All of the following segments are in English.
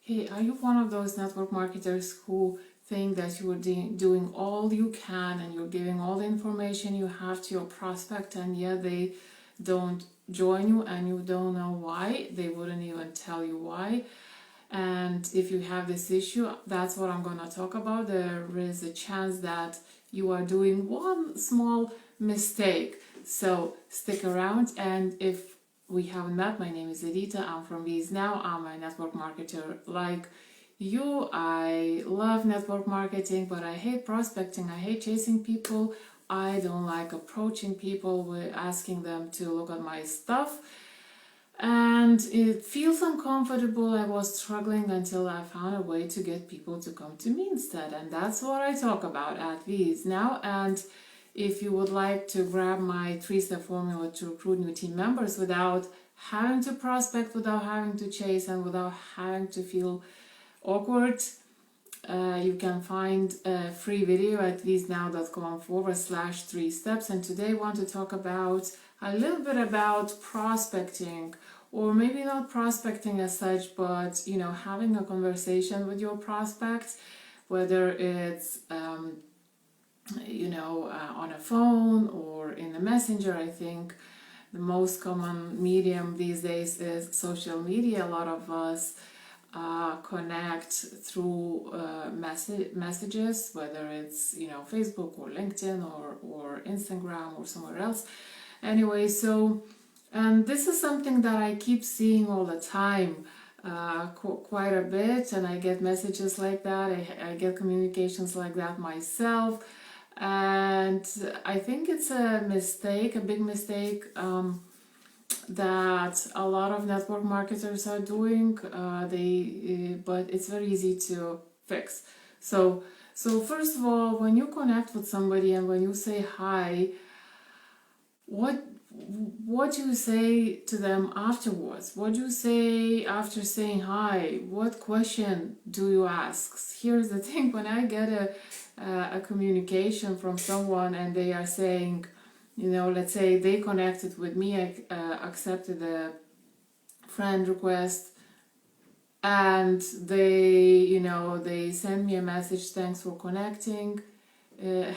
Hey, are you one of those network marketers who think that you're doing all you can and you're giving all the information you have to your prospect, and yet they don't join you and you don't know why? They wouldn't even tell you why. And if you have this issue, that's what I'm going to talk about. There is a chance that you are doing one small mistake. So stick around. And if we haven't met, my name is Edita. I'm from VIE Now. I'm a network marketer like you. I love network marketing, but I hate prospecting. I hate chasing people. I don't like approaching people with asking them to look at my stuff. And it feels uncomfortable. I was struggling until I found a way to get people to come to me instead. And that's what I talk about at VIE Now. And if you would like to grab my 3-step formula to recruit new team members without having to prospect, without having to chase, and without having to feel awkward, you can find a free video at viesnow.com/3steps. And today I want to talk about a little bit about prospecting, or maybe not prospecting as such, but having a conversation with your prospects, whether it's on a phone or in a messenger. I think the most common medium these days is social media. A lot of us connect through messages, whether it's Facebook or LinkedIn or Instagram or somewhere else. Anyway, so and this is something that I keep seeing all the time, quite a bit, and I get messages like that. I get communications like that myself. And I think it's a mistake, a big mistake, that a lot of network marketers are doing. But it's very easy to fix. So first of all, when you connect with somebody and when you say hi, what do you say to them afterwards? What do you say after saying hi? What question do you ask? Here's the thing: when I get a communication from someone and they are saying, let's say they connected with me, I accepted a friend request, and they send me a message, thanks for connecting,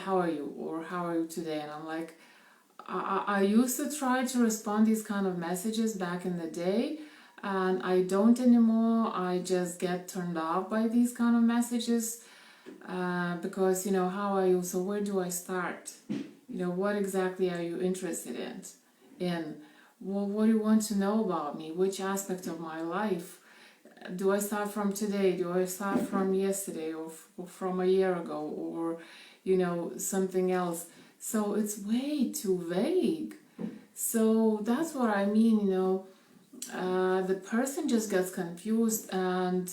how are you, or how are you today? And I'm like, I used to try to respond these kind of messages back in the day, and I don't anymore. I just get turned off by these kind of messages, because how are you? So where do I start? What exactly are you interested in? What do you want to know about me? Which aspect of my life? Do I start from today? Do I start from yesterday, or from a year ago, or something else? So it's way too vague. So that's what I mean, the person just gets confused. And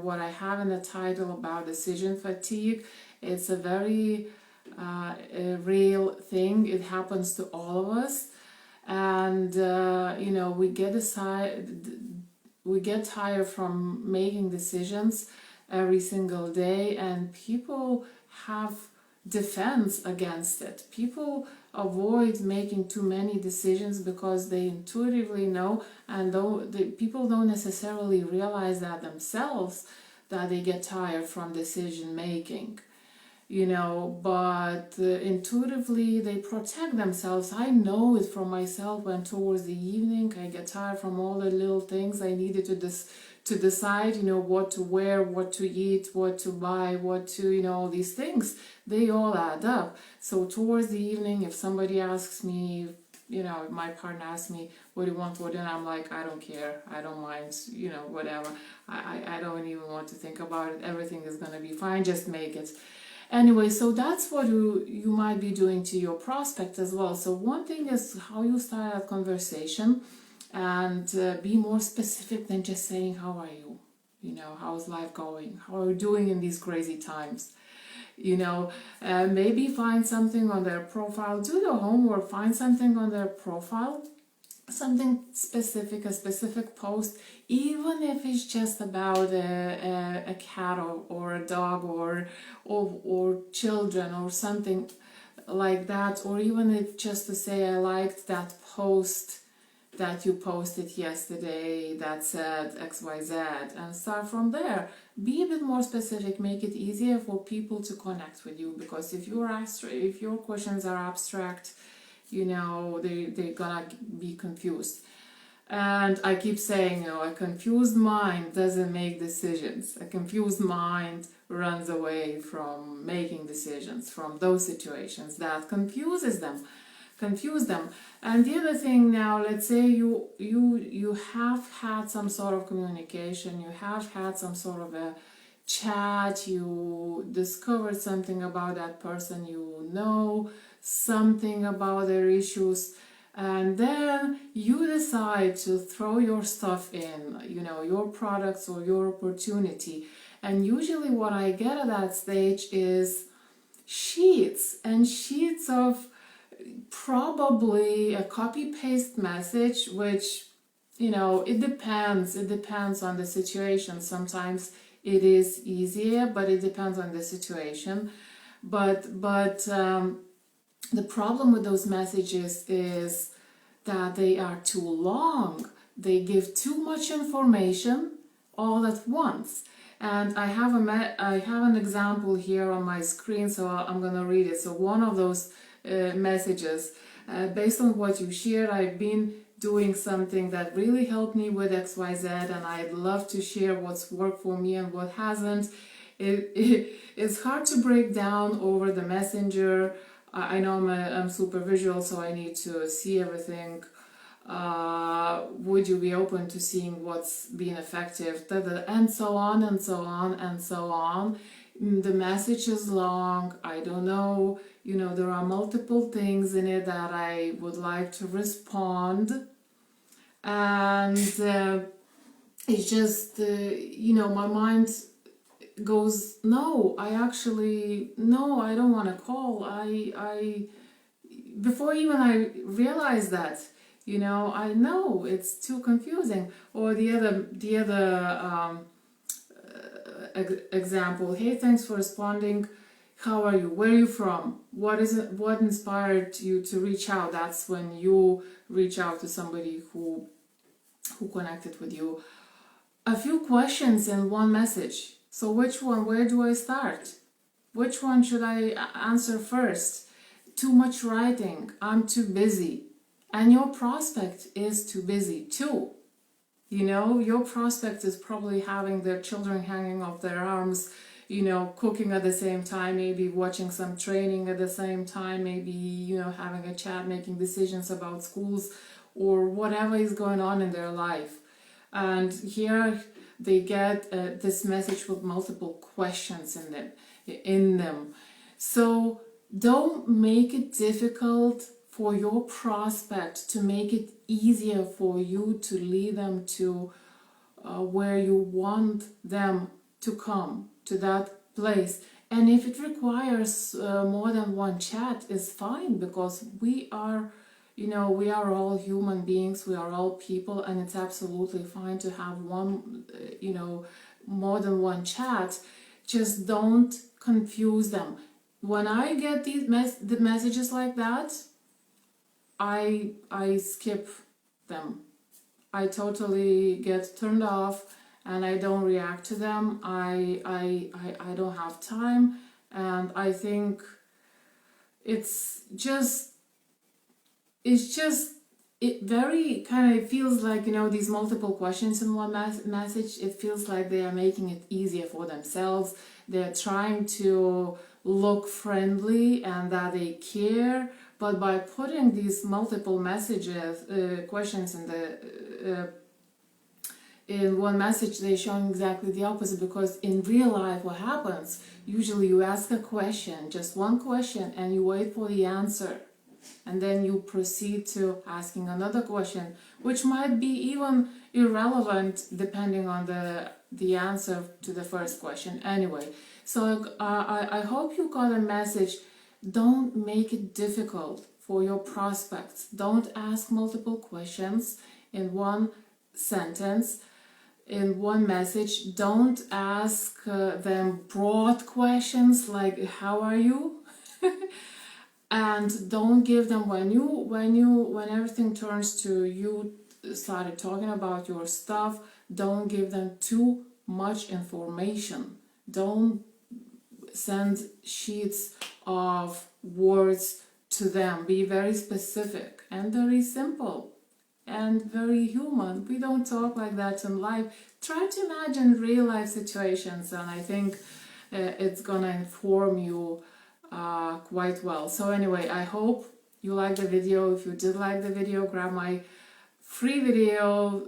what I have in the title about decision fatigue, it's a very real thing. It happens to all of us. And we get tired from making decisions every single day, and people have defense against it. People avoid making too many decisions because they intuitively know, and though people don't necessarily realize that themselves, that they get tired from decision making, but intuitively they protect themselves. I know it from myself when towards the evening I get tired from all the little things I needed to decide, what to wear, what to eat, what to buy, what to, all these things, they all add up. So towards the evening, if somebody asks me, if my partner asks me, what do you want for dinner? I'm like, I don't care, I don't mind, whatever. I don't even want to think about it. Everything is going to be fine, just make it. Anyway, so that's what you might be doing to your prospect as well. So one thing is how you start that conversation, and be more specific than just saying, how are you? How's life going? How are you doing in these crazy times? Maybe find something on their profile, do your homework, find something on their profile, something specific, a specific post, even if it's just about a cat or a dog or children or something like that, or even if just to say, I liked that post that you posted yesterday that said XYZ, and start from there. Be a bit more specific, make it easier for people to connect with you, because if your questions are abstract, they're gonna be confused. And I keep saying, a confused mind doesn't make decisions. A confused mind runs away from making decisions, from those situations that confuse them. And the other thing now, let's say you have had some sort of communication, you have had some sort of a chat, you discovered something about that person, you know something about their issues, and then you decide to throw your stuff in, your products or your opportunity. And usually what I get at that stage is sheets and sheets of probably a copy-paste message, which, it depends on the situation. Sometimes it is easier, but it depends on the situation. But the problem with those messages is that they are too long. They give too much information all at once. And I have an example here on my screen, so I'm going to read it. So one of those messages, based on what you shared, I've been doing something that really helped me with XYZ, and I'd love to share what's worked for me and what hasn't. It's hard to break down over the messenger. I know I'm super visual, so I need to see everything. Would you be open to seeing what's been effective? And so on and so on and so on. The message is long. I don't know. There are multiple things in it that I would like to respond. And it's just, my mind goes, no, I don't want to call. Before even I realize that, I know it's too confusing. Or the other example, hey, thanks for responding. How are you? Where are you from? What inspired you to reach out? That's when you reach out to somebody who connected with you. A few questions in one message. So which one? Where do I start? Which one should I answer first? Too much writing. I'm too busy. And your prospect is too busy too. Your prospect is probably having their children hanging off their arms, cooking at the same time, maybe watching some training at the same time, maybe, having a chat, making decisions about schools or whatever is going on in their life. And here they get this message with multiple questions in them. So don't make it difficult for your prospect, to make it easier for you to lead them to where you want them to come, to that place. And if it requires more than one chat, is fine, because we are all human beings, we are all people, and it's absolutely fine to have more than one chat. Just don't confuse them. When I get the messages like that, I skip them. I totally get turned off and I don't react to them. I don't have time, and I think it very kind of feels like, these multiple questions in one message, it feels like they are making it easier for themselves. They're trying to look friendly and that they care, but by putting these multiple questions in one message, they're showing exactly the opposite. Because in real life, what happens? Usually you ask a question, just one question, and you wait for the answer. And then you proceed to asking another question, which might be even irrelevant depending on the answer to the first question. Anyway, so I hope you got a message. Don't make it difficult for your prospects. Don't ask multiple questions in one sentence, in one message. Don't ask them broad questions like, how are you? And don't give them, when everything turns to you started talking about your stuff, don't give them too much information. Don't send sheets of words to them. Be very specific and very simple and very human. We don't talk like that in life. Try to imagine real life situations, and I think it's gonna inform you quite well. So anyway, I hope you liked the video. If you did like the video, grab my free video,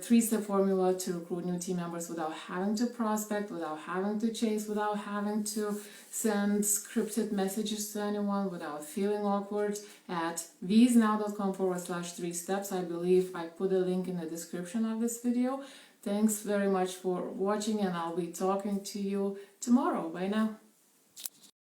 3-step formula to recruit new team members without having to prospect, without having to chase, without having to send scripted messages to anyone, without feeling awkward, at viesnow.com/3steps. I believe I put a link in the description of this video. Thanks very much for watching, and I'll be talking to you tomorrow. Bye now.